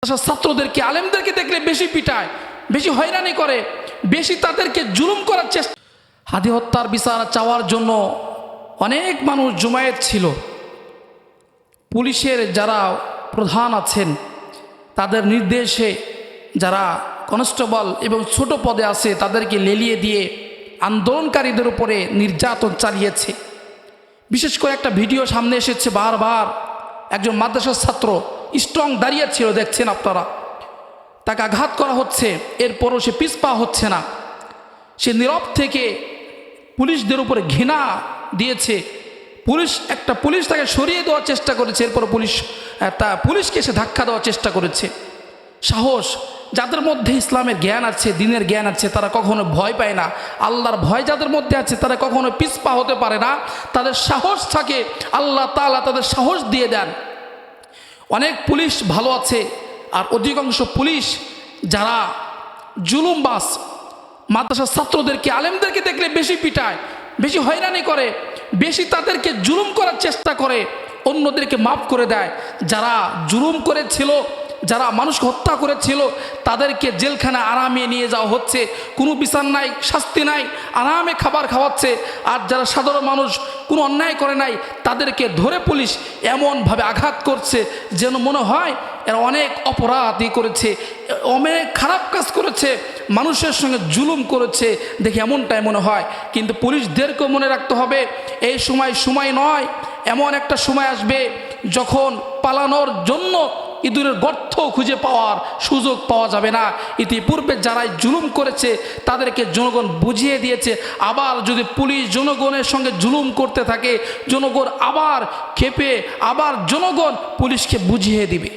ছাত্রদেরকে আলেমদেরকে দেখলে বেশি পিটায়, বেশি হয়রানি করে, বেশি তাদেরকে জুলুম করার চেষ্টা। হাদি হত্যার বিচার চাওয়ার জন্য অনেক মানুষ জমায়েত ছিল। পুলিশের যারা প্রধান আছেন তাদের নির্দেশে যারা কনস্টেবল এবং ছোট পদে আছে তাদেরকে লেলিয়ে দিয়ে আন্দোলনকারীদের উপরে নির্যাতন চালিয়েছে। বিশেষ করে একটা ভিডিও সামনে এসেছে, বারবার একজন মাদ্রাসার ছাত্র স্ট্রং দাঁড়িয়ে ছিল, দেখছেন আপনারা, তাকে আঘাত করা হচ্ছে, এরপরও সে পিছপা হচ্ছে না। সে নীরব থেকে পুলিশদের উপরে ঘৃণা দিয়েছে। পুলিশ তাকে সরিয়ে দেওয়ার চেষ্টা করেছে, এরপর পুলিশকে সে ধাক্কা দেওয়ার চেষ্টা করেছে। সাহস, যাদের মধ্যে ইসলামের জ্ঞান আছে, দ্বীনের জ্ঞান আছে, তারা কখনো ভয় পায় না। আল্লাহর ভয় যাদের মধ্যে আছে তারা কখনো পিছপা হতে পারে না, তাদের সাহস থাকে। আল্লাহ তাআলা তাদের সাহস দিয়ে দেন। অনেক পুলিশ ভালো আছে, আর অধিকাংশ পুলিশ যারা জুলুমবাজ, মাদ্রাসার ছাত্রদেরকে আলেমদেরকে দেখলে বেশি পিটায়, বেশি হয়রানি করে, বেশি তাদেরকে জুলুম করার চেষ্টা করে, অন্যদেরকে মাফ করে দেয়। যারা জুলুম করেছিল, যারা মানুষকে হত্যা করেছিল, তাদেরকে জেলখানা আরামে নিয়ে যাওয়া হচ্ছে, কোনো বিচার নাই, শাস্তি নাই, আরামে খাবার খাওয়াচ্ছে। আর যারা সাধারণ মানুষ কোনো অন্যায় করে নাই তাদেরকে ধরে পুলিশ এমনভাবে আঘাত করছে যেন মনে হয় এরা অনেক অপরাধী করেছে, অনেক খারাপ কাজ করেছে, মানুষের সঙ্গে জুলুম করেছে, দেখে এমনটাই মনে হয়। কিন্তু পুলিশদেরকেও মনে রাখতে হবে এই সময় নয়, এমন একটা সময় আসবে যখন পালানোর জন্য ইঁদুরের গর্ত খুঁজে পাওয়ার সুযোগ পাওয়া যাবে না। ইতিপূর্বে যারাই জুলুম করেছে তাদেরকে জনগণ বুঝিয়ে দিয়েছে। আবার যদি পুলিশ জনগণের সঙ্গে জুলুম করতে থাকে, জনগণ আবার ক্ষেপে, আবার জনগণ পুলিশকে বুঝিয়ে দিবে।